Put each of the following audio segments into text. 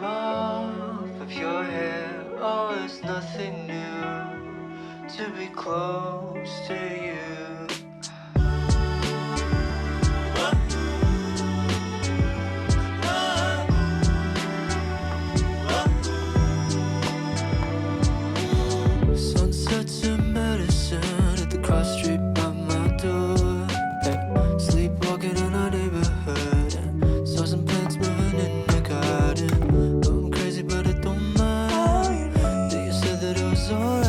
off of your hair. Oh, it's nothing new to be close to you. Sunsets are medicine at the cross street by my door. Hey, sleepwalking in our neighborhood and saw some plants moving in the garden. Going crazy, but I don't mind. Then you said that it was alright.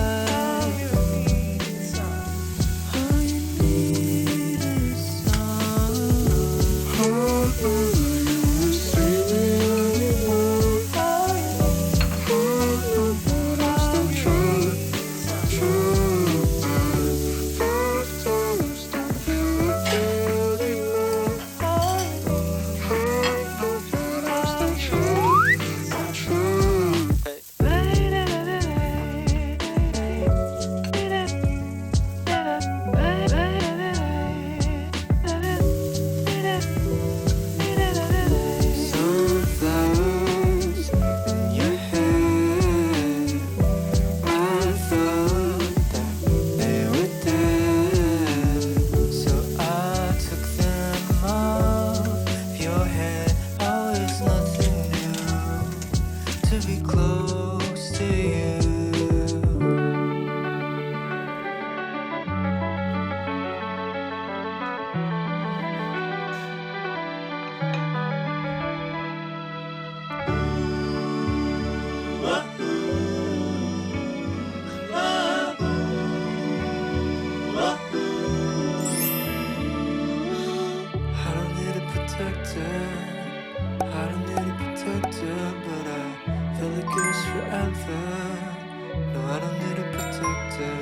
All you need is some. Sunflowers in your hair. I thought that they were dead, so I took them off your head. Oh, it's nothing new to be close to you. I don't need a protector. I don't need a protector, but I feel like it was forever. No, I don't need a protector.